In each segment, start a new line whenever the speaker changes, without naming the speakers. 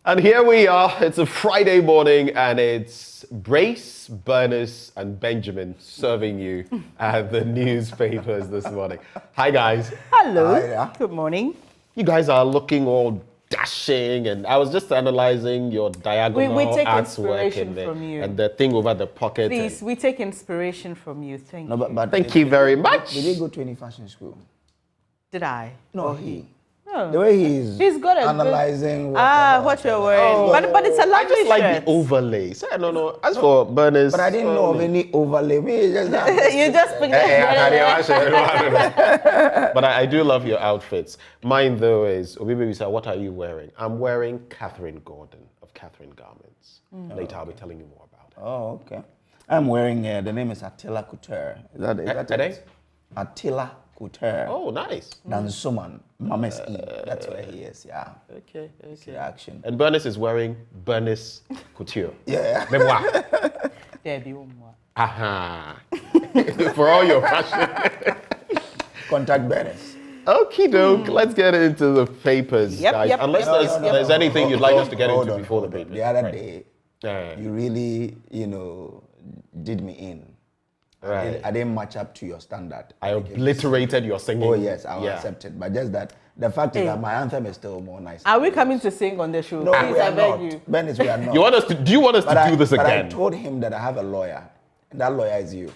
And here we are. It's a Friday morning, and it's Brace, Bernice, and Benjamin serving you the newspapers this morning. Hi, guys.
Hello.
Hi.
Good morning.
You guys are looking all dashing, and I was just analyzing your diagonal
We take
artwork
inspiration from you.
and the thing over the pocket.
Please, we take inspiration from you. Thank you.
But
Thank you very much.
Did he go to any fashion school?
Did I?
No, he.
No.
The way he's
got a
analyzing
what you're wearing. But it's a
I
lovely
just like
shirt.
the overlay. So, no. As for Bernice,
But I didn't know of any overlay. Me, it's just that.
You just picked it.
But I do love your outfits. Mine, though, is Obibi, what are you wearing? I'm wearing Catherine Gordon of Catherine Garments. Later, I'll be telling you more about it.
Oh, okay. I'm wearing, the name is Attila Couture. Is that it? Attila Couture.
Oh, nice.
Dansuman, Mames E. That's where he is, yeah.
Okay.
The action.
And Bernice is wearing Bernice Couture.
Yeah.
Memoir. Aha. For all your fashion.
Contact Bernice.
Okie doke, let's get into the papers, guys. Unless there's anything you'd like us to get into before the papers.
The other day,
Yeah.
you really, did me in.
Right.
I didn't match up to your standard.
I obliterated your singing.
Oh yes, I will accept it. But just that the fact is that my anthem is still more nice.
Are we coming to sing on the show?
No,
Please,
we
I
are
beg
not.
you.
Bernice, we are not.
Do you want us to do this
But
again?
I told him that I have a lawyer, and that lawyer is you.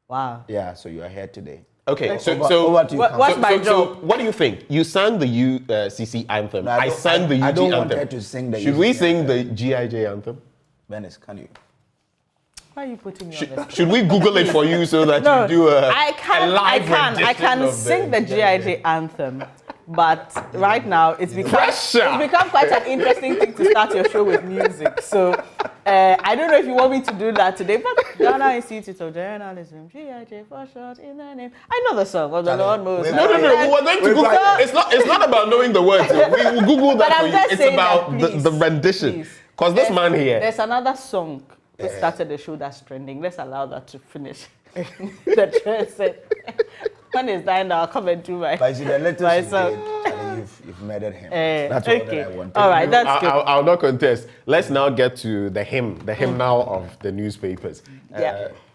Wow.
Yeah, so you are here today.
Okay, so
over to you.
What's my job?
So what do you think? You sang the UCC anthem.
No,
I sang the UG
I don't want
anthem.
her to sing the
Should we
UG
sing the GIJ anthem?
Bernice, can you?
Why are you putting me on this?
Should we Google it for you so that
No,
you do a
I can sing the GIJ anthem, but right now it's become quite an interesting thing to start your show with music. So I don't know if you want me to do that today, but Ghana Institute of Journalism, GIJ for short in the name. I know the song, of the Lord Most.
No. We're going to Google. It's not about knowing the words. We will Google that for you. It's about the rendition. Because this man here.
There's another song we started the show that's trending. Let's allow that to finish. The trend said, when it's dying, I'll come and do my
But you see, the latest
song.
you've murdered him. That's all that I want.
All right, that's good.
I'll not contest. Let's now get to the hymn now of the newspapers.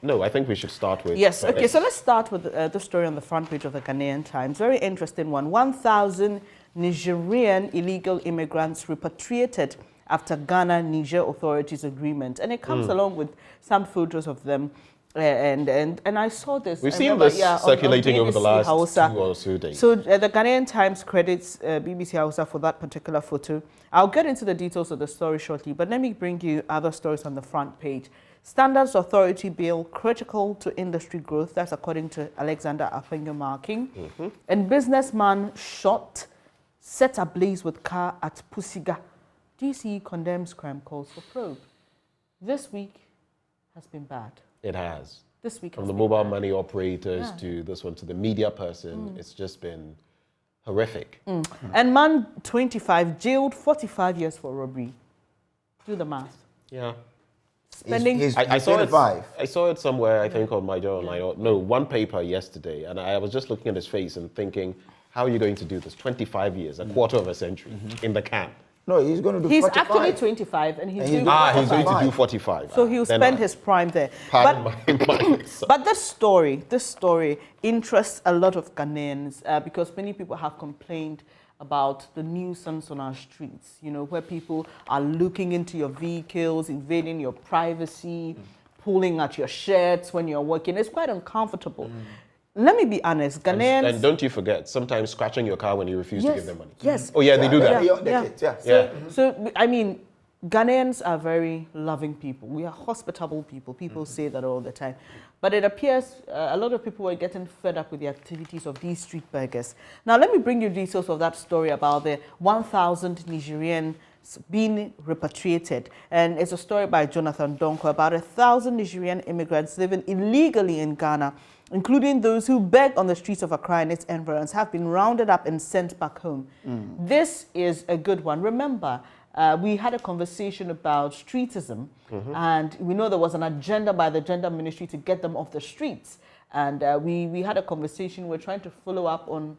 No, I think we should start with.
Yes, okay, so let's start with the story on the front page of the Ghanaian Times. Very interesting one. 1,000 Nigerian illegal immigrants repatriated after Ghana-Niger authorities' agreement. And it comes along with some photos of them. And I saw this.
We've seen this circulating over the last
Hausa.
2 or so days.
So the Ghanaian Times credits BBC Hausa for that particular photo. I'll get into the details of the story shortly, but let me bring you other stories on the front page. Standards Authority bill critical to industry growth. That's according to Alexander Afenyo Marking. And businessman shot, set ablaze with car at Pusiga. DC condemns crime, calls for probe. This week has been bad.
It has.
This week
From the mobile money operators to this one, to the media person, it's just been horrific.
And man 25 jailed 45 years for robbery. Do the math.
Yeah.
Spending.
I saw it somewhere, I think, on my online. No, one paper yesterday, and I was just looking at his face and thinking, how are you going to do this? 25 years, a quarter of a century in the can.
No, he's going to do
He's
45.
actually 25 and he's doing
He's going to do 45.
So he'll spend his prime there.
Pardon my
But this story interests a lot of Ghanaians because many people have complained about the nuisance on our streets, where people are looking into your vehicles, invading your privacy, pulling at your shirts when you're working. It's quite uncomfortable. Let me be honest, Ghanaians...
And don't you forget, sometimes scratching your car when you refuse to give them money.
Yes.
Oh, yeah, they do that.
So, I mean, Ghanaians are very loving people. We are hospitable people. People say that all the time. But it appears a lot of people are getting fed up with the activities of these street beggars. Now, let me bring you details of that story about the 1,000 Nigerian being repatriated. And it's a story by Jonathan Donko about 1,000 Nigerian immigrants living illegally in Ghana, including those who beg on the streets of Accra and its environs, have been rounded up and sent back home. This is a good one. Remember, we had a conversation about streetism, and we know there was an agenda by the Gender Ministry to get them off the streets. And we had a conversation. We're trying to follow up on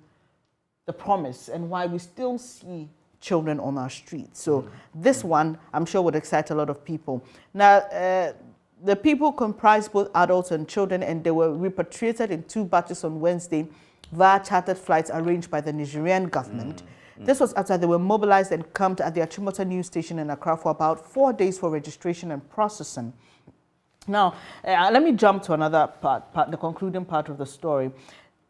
the promise and why we still see children on our streets. So this one, I'm sure, would excite a lot of people. Now, the people comprised both adults and children, and they were repatriated in 2 batches on Wednesday via chartered flights arranged by the Nigerian government. This was after they were mobilized and camped at the Achimota news station in Accra for about 4 days for registration and processing. Now, let me jump to another part, the concluding part of the story.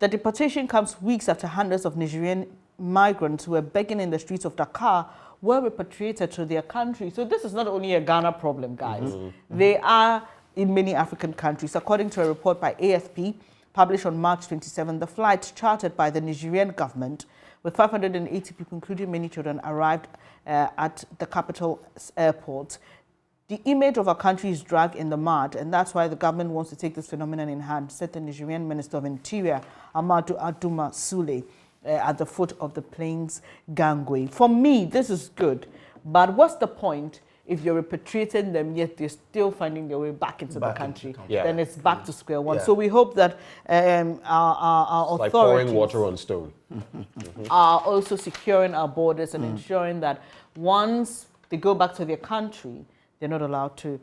The deportation comes weeks after hundreds of Nigerian migrants who were begging in the streets of Dakar were repatriated to their country. So this is not only a Ghana problem, guys. They are in many African countries. According to a report by AFP, published on March 27, the flight chartered by the Nigerian government with 580 people, including many children, arrived at the capital airport. The image of our country is dragged in the mud, and that's why the government wants to take this phenomenon in hand, said the Nigerian Minister of Interior, Amadou Aduma Sule, at the foot of the plane's gangway. For me, this is good, but what's the point if you're repatriating them, yet they're still finding their way back into the country? Then it's back to square one. So we hope that our authorities...
like pouring water on stone.
are also securing our borders and ensuring that once they go back to their country, they're not allowed to,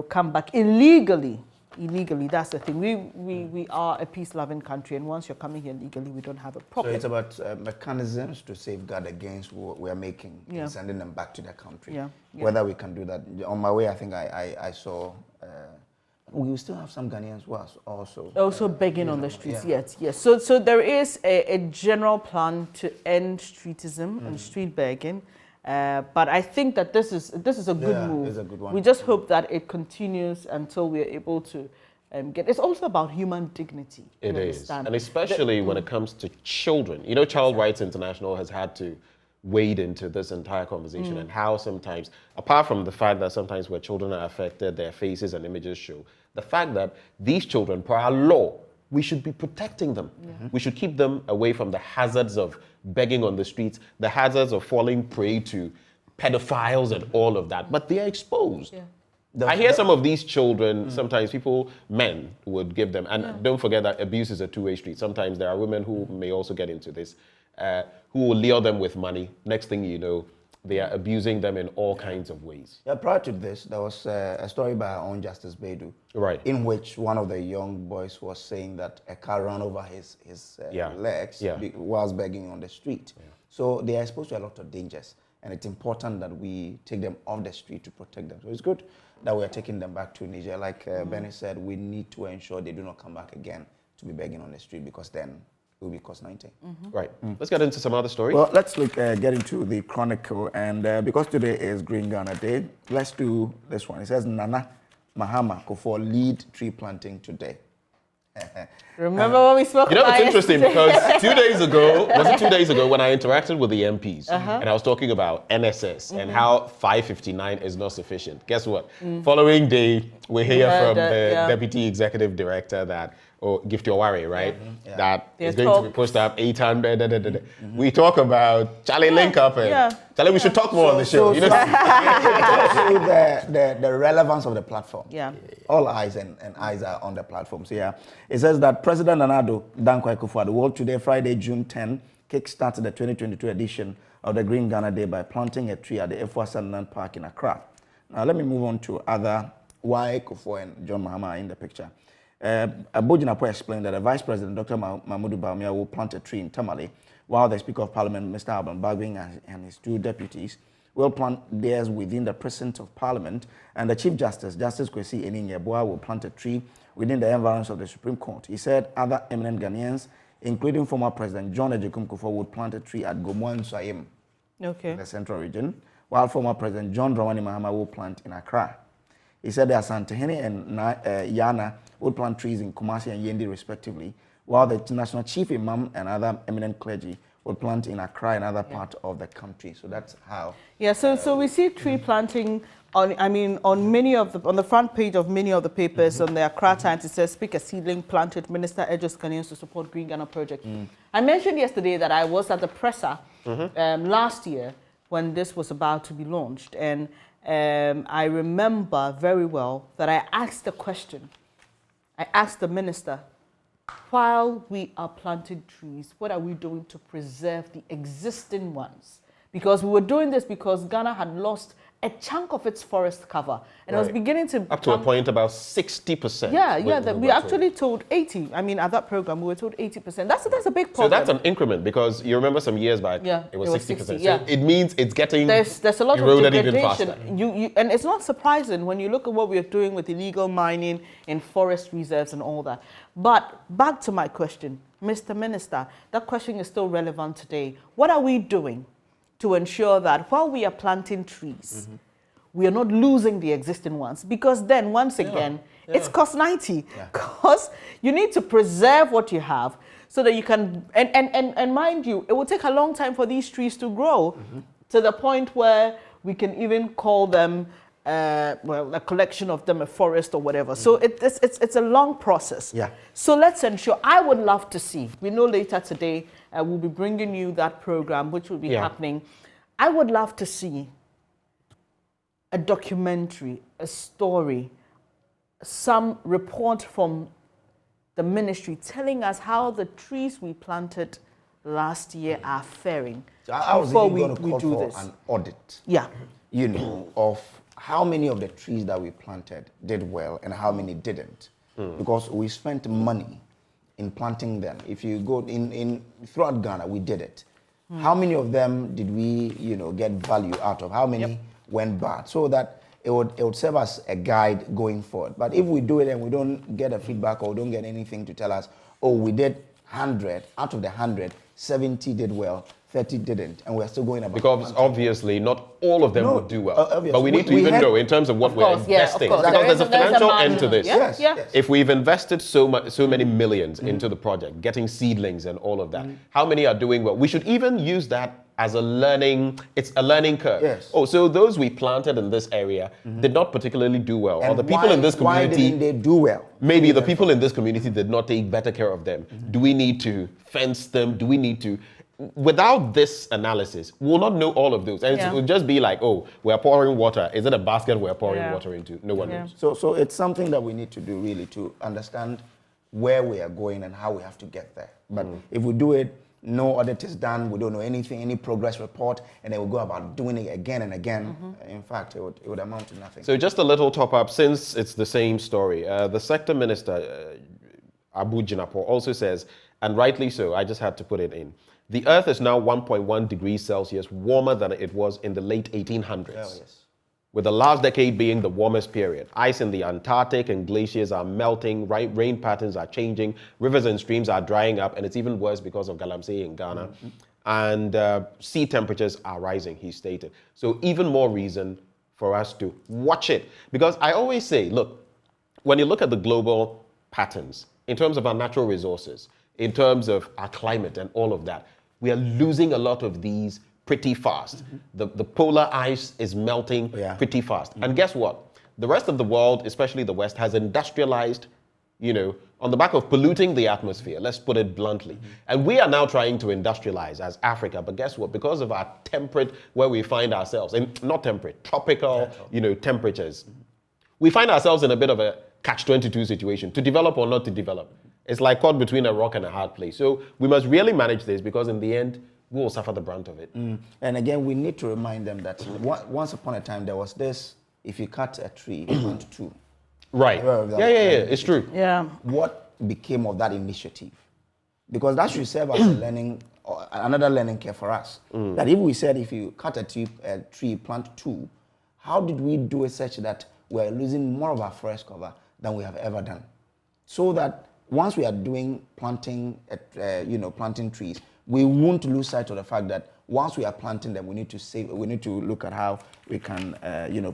come back illegally. Illegally, that's the thing. We are a peace-loving country, and once you're coming here legally, we don't have a problem.
So it's about mechanisms to safeguard against what we're making and sending them back to their country. Whether we can do that. On my way, I think I saw... we will still have some Ghanaians who are also
begging on the streets. Yes. So there is a general plan to end streetism and street begging. But I think that this is a good move.
It's a good one.
We just hope that it continues until we are able to get. It's also about human dignity.
It is, and especially when it comes to children. Child Rights International has had to wade into this entire conversation and how sometimes, apart from the fact that sometimes where children are affected, their faces and images show, the fact that these children, per our law, we should be protecting them. We should keep them away from the hazards of begging on the streets, the hazards of falling prey to pedophiles and all of that. But they are exposed. I hear some of these children, sometimes men would give them, and don't forget that abuse is a two-way street. Sometimes there are women who may also get into this, who will lure them with money. Next thing you know, they are abusing them in all kinds of ways.
Prior to this, there was a story by our own Justice Bedu, in which one of the young boys was saying that a car ran over his legs whilst begging on the street. So they are exposed to a lot of dangers, and it's important that we take them off the street to protect them. So it's good that we are taking them back to Niger. Like Benny said, we need to ensure they do not come back again to be begging on the street, because then it will be cost 90.
Right. Let's get into some other stories.
Well, let's get into the Chronicle. And because today is Green Ghana Day, let's do this one. It says, Nana Mahama Kufuor lead tree planting today.
Remember what we spoke about?
It's interesting because 2 days ago, when I interacted with the MPs and I was talking about NSS and how 559 is not sufficient. Guess what? Following day, we hear from the Deputy Executive Director that, Gift Owari, right? That is going to be pushed up 800. We talk about Charlie link up and Charlie, we should talk more on the show.
The relevance of the platform. All eyes and eyes are on the platform. So it says that President Nana Dankwa Akufo-Addo will today, Friday, June 10, kick-start the 2022 edition of the Green Ghana Day by planting a tree at the F1 Park in Accra. Now let me move on to why Kufuor and John Mahama are in the picture. Abojinapo explained that the Vice President, Dr. Mahmoud Bawumia, will plant a tree in Tamale, while the Speaker of Parliament, Mr. Alban Bagbin, and his 2 deputies will plant theirs within the precinct of Parliament, and the Chief Justice, Justice Kwesi Enin-Yeboah, will plant a tree within the environs of the Supreme Court. He said other eminent Ghanaians, including former President John Agyekum Kufuor, would plant a tree at Gomoa Nsayim, in the Central Region, while former President John Dramani Mahama will plant in Accra. He said that Asantehene and Yana would plant trees in Kumasi and Yendi respectively, while the National Chief Imam and other eminent clergy would plant in Accra and other parts of the country. So that's how. So
we see tree planting on the front page of many of the papers. On the Accra Times, it says, "Speak a seedling planted, Minister urges Ghanaians to support Green Ghana project." I mentioned yesterday that I was at the presser last year when this was about to be launched, and I remember very well that I asked the question. I asked the minister, while we are planting trees, what are we doing to preserve the existing ones? because we were doing this because Ghana had lost a chunk of its forest cover, and it was beginning to
up to a point about 60%.
Yeah, we actually told 80. I mean, at that program, we were told 80%. That's a big problem.
So that's an increment, because you remember some years back, it was 60%. So it means it's getting
there's a lot of degradation.
Even faster.
And it's not surprising when you look at what we are doing with illegal mining in forest reserves and all that. But back to my question, Mr. Minister, that question is still relevant today. What are we doing to ensure that while we are planting trees, we are not losing the existing ones? Because then, once again, it's cost 90. Because you need to preserve what you have so that you can, and mind you, it will take a long time for these trees to grow to the point where we can even call them, well, a collection of them, a forest or whatever. So it's a long process. So let's ensure, I would love to see, we know later today, we'll be bringing you that program, which will be happening. I would love to see a documentary, a story, some report from the ministry telling us how the trees we planted last year are faring.
So I was going to call for an audit, you know, of how many of the trees that we planted did well and how many didn't. Because we spent money in planting them. If you go throughout Ghana, we did it. How many of them did we, you know, get value out of? How many went bad? So that it would serve as a guide going forward. But if we do it and we don't get a feedback or we don't get anything to tell us, oh, we did 100, out of the 100, 70 did well, 30 didn't, and we're still going about. Because
obviously not all of them would do well. But we need to even know in terms of what we're investing. Because there's a financial end to this. If we've invested so many millions into the project, getting seedlings and all of that, how many are doing well? We should even use that as a learning, it's a learning curve. Oh, so those we planted in this area did not particularly do well.
And
or the people in this community,
why didn't they do well?
Maybe the people in this community did not take better care of them. Do we need to fence them? Do we need to? Without this analysis, we'll not know all of those. And it will just be like, oh, we're pouring water. Is it a basket we're pouring water into? No one knows.
So it's something that we need to do, really, to understand where we are going and how we have to get there. But if we do it, no audit is done, we don't know anything, any progress report, and then we'll go about doing it again and again. In fact, it would amount to nothing.
So just a little top up, since it's the same story. The sector minister, Abu Jinapo, also says, and rightly so, I just had to put it in, the Earth is now 1.1 degrees Celsius warmer than it was in the late 1800s. With the last decade being the warmest period. Ice in the Antarctic and glaciers are melting, rain patterns are changing, rivers and streams are drying up, and it's even worse because of Galamsey in Ghana. And sea temperatures are rising, he stated. So even more reason for us to watch it. Because I always say, look, when you look at the global patterns, in terms of our natural resources, in terms of our climate and all of that, we are losing a lot of these pretty fast. The polar ice is melting pretty fast. And guess what? The rest of the world, especially the West, has industrialized, you know, on the back of polluting the atmosphere, let's put it bluntly. And we are now trying to industrialize as Africa, but guess what? Because of our temperate, where we find ourselves, and not temperate, tropical, you know, temperatures, we find ourselves in a bit of a catch-22 situation, to develop or not to develop. It's like caught between a rock and a hard place. So we must really manage this, because in the end, we will suffer the brunt of it.
And again, we need to remind them that once upon a time, there was this, if you cut a tree, you plant two.
Right. It's true.
What became of that initiative? Because that should serve as a learning, another learning curve for us. That if we said, if you cut a tree, plant two, how did we do it such that we're losing more of our forest cover than we have ever done? So that once we are doing planting, planting trees, we won't lose sight of the fact that once we are planting them, we need to look at how we can,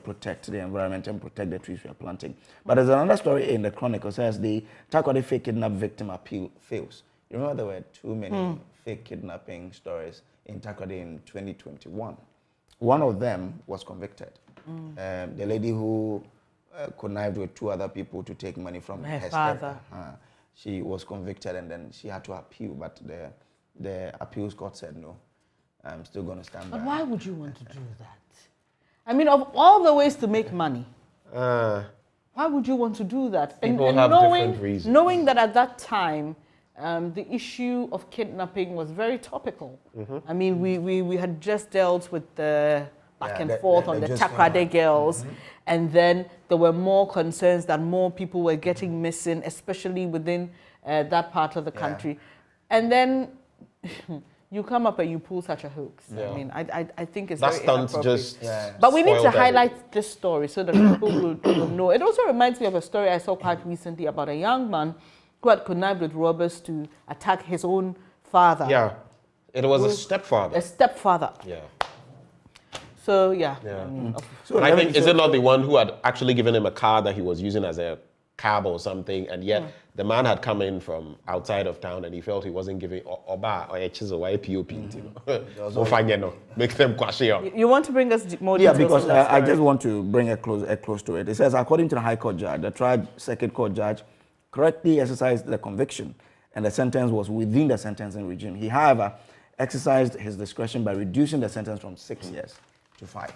protect the environment and protect the trees we are planting. But there's another story in the Chronicle says the Takoradi fake kidnap victim appeal fails. You remember there were too many fake kidnapping stories in Takoradi in 2021. One of them was convicted. The lady who connived with two other people to take money from her father. She was convicted and then she had to appeal, but the appeals court said no. I'm still going to stand by.
But why would you want to do that? I mean, of all the ways to make money, why would you want to do that?
People have different reasons.
Knowing that at that time, the issue of kidnapping was very topical. I mean, we had just dealt with the back and forth on the Takrade girls, and then there were more concerns that more people were getting missing, especially within that part of the country. And then you come up and you pull such a hoax. I mean, I think it's very inappropriate. But we need to highlight this story so that people will know. It also reminds me of a story I saw quite recently about a young man who had connived with robbers to attack his own father.
Yeah, it was a stepfather.
A stepfather.
Yeah.
So, yeah.
I mean, and I think, is it not the one who had actually given him a car that he was using as a cab or something, and yet the man had come in from outside of town and he felt he wasn't giving Oba or POP, make them question.
You want to bring us more details?
Yeah, because I just want to bring a close to it. It says, according to the High Court judge, the trial circuit court judge correctly exercised the conviction and the sentence was within the sentencing regime. He, however, exercised his discretion by reducing the sentence from 6 years to 5.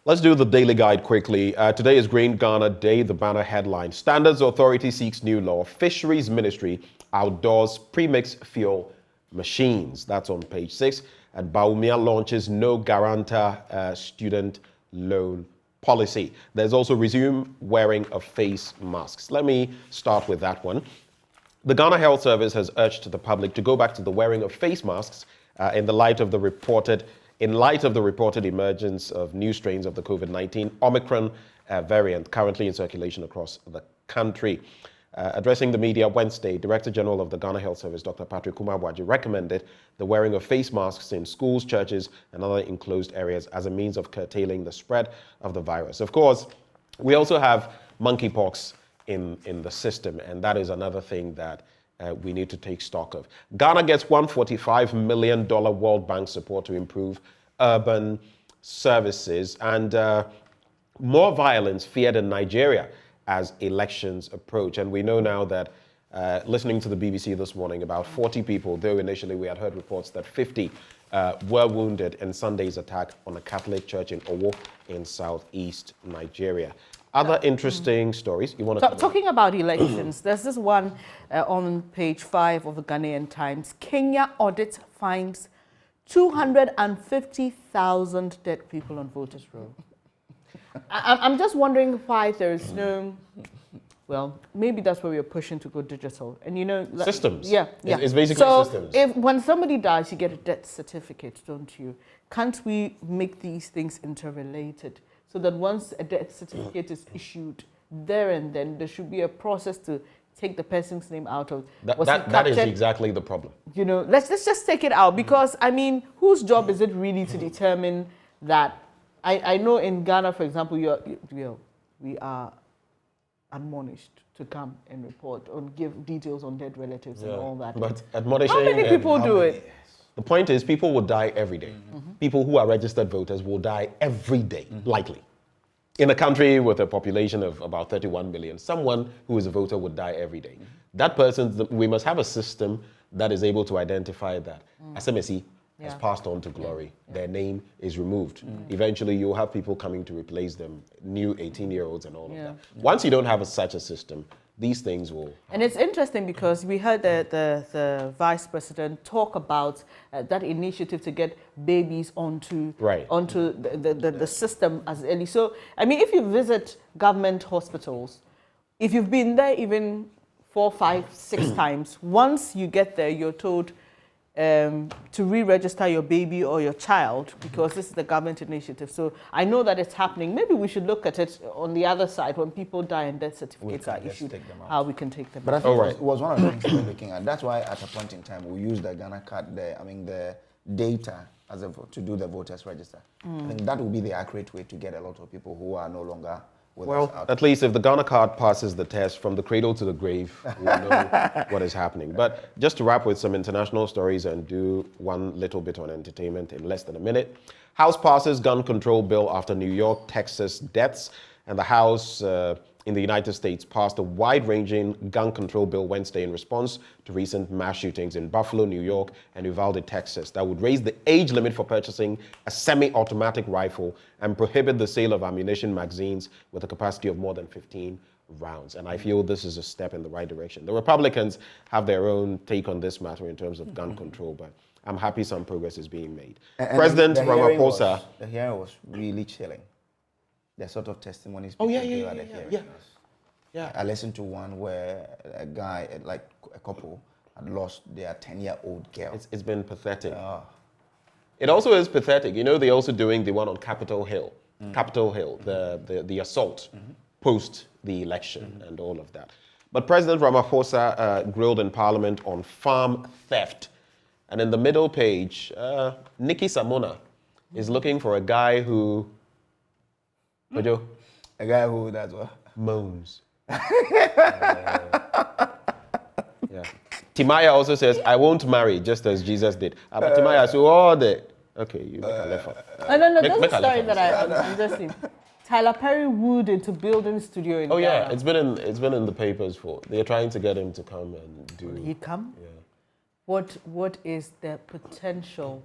Let's do the daily guide quickly. Today is Green Ghana Day. The banner headline: Standards Authority seeks new law. Fisheries Ministry outdoors premix fuel machines. That's on page 6. And Baumia launches no guarantor student loan policy. There's also resume wearing of face masks. Let me start with that one. The Ghana Health Service has urged the public to go back to the wearing of face masks in light of the reported emergence of new strains of the COVID-19 Omicron variant currently in circulation across the country. Addressing the media Wednesday, Director General of the Ghana Health Service, Dr. Patrick Kumabwaji, recommended the wearing of face masks in schools, churches, and other enclosed areas as a means of curtailing the spread of the virus. Of course, we also have monkeypox in the system, and that is another thing that we need to take stock of. Ghana gets $145 million World Bank support to improve urban services, and more violence feared in Nigeria as elections approach. And we know now that, listening to the BBC this morning, about 40 people, though initially we had heard reports that 50 were wounded in Sunday's attack on a Catholic church in Owo in southeast Nigeria. Other interesting stories. You want to
talking about elections, there's this one on page 5 of the Ghanaian Times. Kenya audit finds 250,000 dead people on voters' roll. I'm just wondering why there is no, well, maybe that's where we are pushing to go digital. And
systems.
Yeah.
It's basically systems.
So when somebody dies, you get a death certificate, don't you? Can't we make these things interrelated? So that once a death certificate is issued, there and then there should be a process to take the person's name out of
that is exactly the problem.
Let's just take it out, because I mean, whose job is it really to determine that? I know in Ghana, for example, we are admonished to come and report or give details on dead relatives and all that.
But admonishing,
how many people do it?
The point is, people will die every day. People who are registered voters will die every day, likely. In a country with a population of about 31 million, someone who is a voter would die every day. That person, we must have a system that is able to identify that. SMSE has passed on to glory. Their name is removed. Eventually, you'll have people coming to replace them, new 18-year-olds and all of that. Once you don't have such a system, these things will...
And it's interesting because we heard the Vice President talk about that initiative to get babies onto the system as early. So, I mean, if you visit government hospitals, if you've been there even 4, 5, 6 times, once you get there, you're told to re-register your baby or your child, because this is the government initiative. So I know that it's happening. Maybe we should look at it on the other side when people die and death certificates are issued, how we can take them
out. But I think it was one of the things we were looking at. That's why at a point in time we used the Ghana card, the data to do the voters register. I think that would be the accurate way to get a lot of people who are no longer with us out.
At least if the Ghana card passes the test from the cradle to the grave, we'll know what is happening. But just to wrap with some international stories and do one little bit on entertainment in less than a minute. House passes gun control bill after New York, Texas deaths, and the House in the United States passed a wide-ranging gun control bill Wednesday in response to recent mass shootings in Buffalo, New York, and Uvalde, Texas, that would raise the age limit for purchasing a semi-automatic rifle and prohibit the sale of ammunition magazines with a capacity of more than 15 rounds. And I feel this is a step in the right direction. The Republicans have their own take on this matter in terms of gun control, but I'm happy some progress is being made.
And
President Ramaphosa...
The hearing was really chilling. The sort of testimonies
people
give at the hearing.
Yeah.
I listened to one where a guy, like a couple, had lost their 10-year-old girl.
It's been pathetic. It also is pathetic. You know, they're also doing the one on Capitol Hill. Capitol Hill, the assault post the election and all of that. But President Ramaphosa grilled in Parliament on farm theft. And in the middle page, Nikki Samona is looking for a guy who... Ojo?
A guy who, that's what?
Moans. Yeah. Timaya also says, I won't marry, just as Jesus did. But Timaya, so all the... Okay, you make a left.
No, that's a story that I'm just saying. Tyler Perry wooed into building studio in Ghana.
Yeah, it's been in the papers for. They're trying to get him to come and do.
Will he come?
Yeah.
What is the potential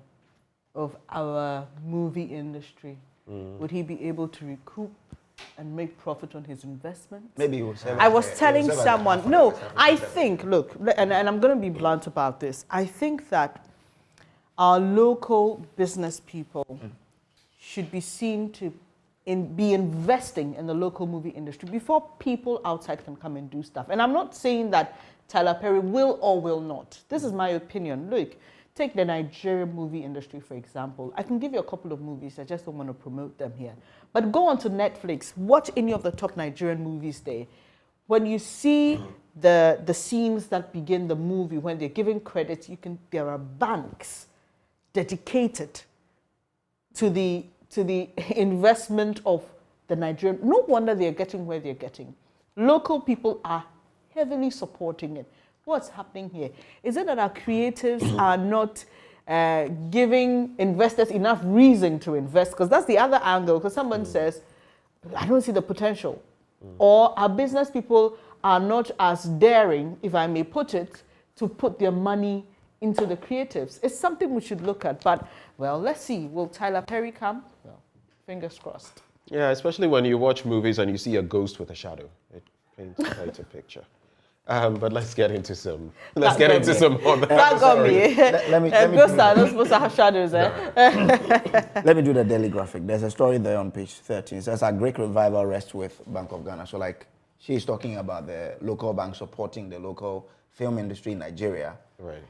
of our movie industry? Would he be able to recoup and make profit on his investment?
Maybe he will sell.
I was telling someone. No, I think. Look, and I'm going to be blunt about this. I think that our local business people should be seen to be investing in the local movie industry before people outside can come and do stuff. And I'm not saying that Tyler Perry will or will not. This is my opinion. Look, take the Nigerian movie industry, for example. I can give you a couple of movies. I just don't want to promote them here. But go onto Netflix. Watch any of the top Nigerian movies there. When you see the scenes that begin the movie, when they're giving credits, there are banks dedicated to the investment of the Nigerian. No wonder they're getting where they're getting. Local people are heavily supporting it. What's happening here? Is it that our creatives are not giving investors enough reason to invest? Because that's the other angle. Because someone says, I don't see the potential. Or our business people are not as daring, if I may put it, to put their money into the creatives. It's something we should look at. But, well, let's see. Will Tyler Perry come? Well, fingers crossed.
Yeah, especially when you watch movies and you see a ghost with a shadow. It paints quite a picture. But let's get into some. Let's get into some other.
That got me.
Let me
ghosts are not supposed to have shadows, eh?
Let me do the daily graphic. There's a story there on page 13. It says a Greek revival rests with Bank of Ghana. So, like, she's talking about the local bank supporting the local film industry in Nigeria.
Right.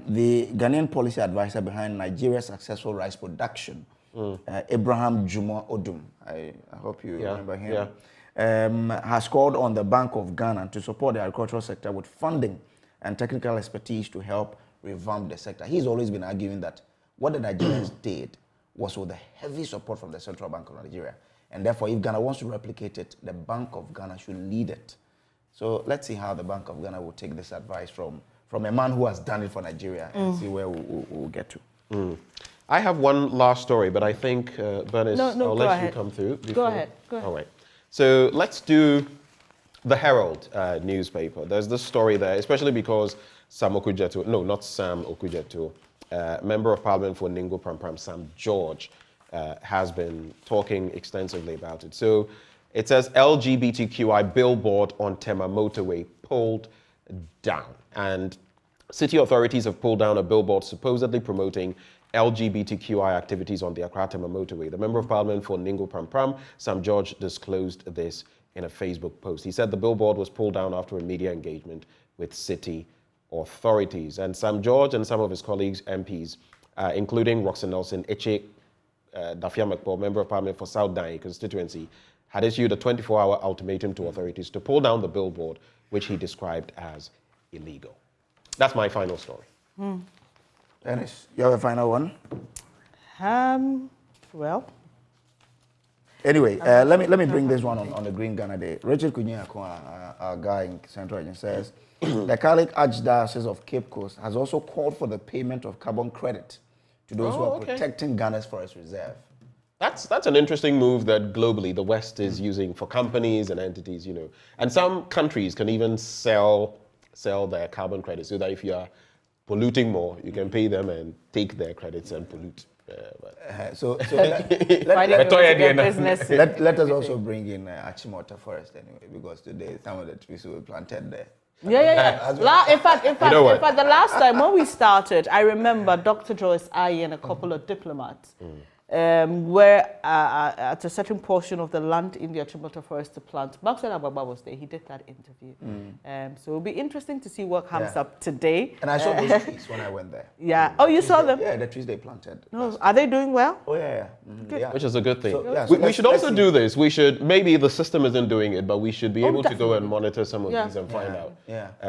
The Ghanaian policy advisor behind Nigeria's successful rice production, Abraham Juma Odum, I hope you remember him, has called on the Bank of Ghana to support the agricultural sector with funding and technical expertise to help revamp the sector. He's always been arguing that what the Nigerians did was with the heavy support from the Central Bank of Nigeria. And therefore, if Ghana wants to replicate it, the Bank of Ghana should lead it. So let's see how the Bank of Ghana will take this advice from a man who has done it for Nigeria and see where we'll get to.
I have one last story, but I think, Bernice, I'll let you come through.
Go ahead.
All right. So let's do the Herald newspaper. There's this story there, especially because Sam Okujeto, no, not Sam Okujeto, Member of Parliament for Ningo Prampram, Sam George, has been talking extensively about it. So it says LGBTQI billboard on Tema motorway pulled down. And city authorities have pulled down a billboard supposedly promoting LGBTQI activities on the Accra Tema motorway. The Member of Parliament for Ningo Prampram, Sam George, disclosed this in a Facebook post. He said the billboard was pulled down after a media engagement with city authorities. And Sam George and some of his colleagues, MPs, including Roxanne Nelson, Eche Dafia Mekpo, Member of Parliament for South Dai constituency, had issued a 24-hour ultimatum to authorities to pull down the billboard, which he described as illegal. That's my final story.
Dennis, you have a final one?
Well.
Anyway, let me bring this one on the Green Ghana Day. Richard Kunyako, our guy in Central Region, says the Catholic Archdiocese of Cape Coast has also called for the payment of carbon credit to those who are protecting Ghana's forest reserve.
That's an interesting move that globally the West is using for companies and entities, you know. And some countries can even sell their carbon credits so that if you are polluting more, you can pay them and take their credits and pollute
let us also bring in Achimota Forest anyway, because today some of the trees were planted there.
In fact, the last time when we started, I remember Dr. Joyce Aye and a couple of diplomats were at a certain portion of the land in the Achimota Forest to plant. Maxwell Ababa was there. He did that interview. So it'll be interesting to see what comes up today.
And I saw those trees when I went there.
Yeah. Oh, you saw them?
Yeah, the trees they planted.
No, are they doing well?
Oh, yeah.
Good.
Which is a good thing.
So,
we should also do this. We should, maybe the system isn't doing it, but we should be able to go and monitor some of these and find out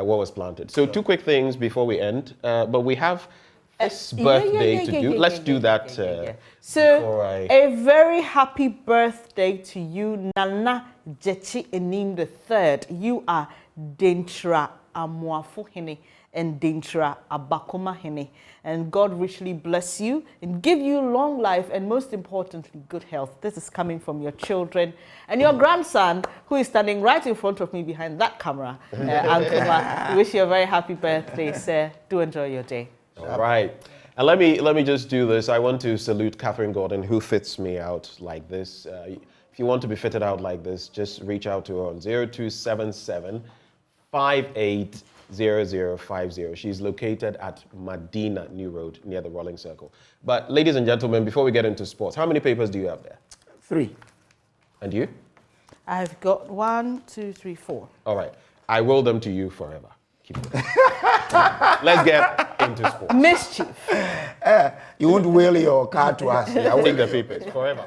what was planted. So two quick things before we end. But we have this birthday to do. Let's do that.
So, a very happy birthday to you, Nana Jechi Enim III. You are Dentra Amuafuhene and Dentra Abakomahene. And God richly bless you and give you long life and most importantly, good health. This is coming from your children and your grandson, who is standing right in front of me behind that camera. Ankuma, we wish you a very happy birthday, sir. Do enjoy your day.
All right. And let me just do this. I want to salute Catherine Gordon, who fits me out like this. If you want to be fitted out like this, just reach out to her on 0277 580050. She's located at Medina New Road near the Rolling Circle. But ladies and gentlemen, before we get into sports, how many papers do you have there?
3.
And you?
I've got 1, 2, 3, 4.
All right. I will them to you forever. Let's get into sports.
Mischief.
You won't will your car to us.
Take the papers forever.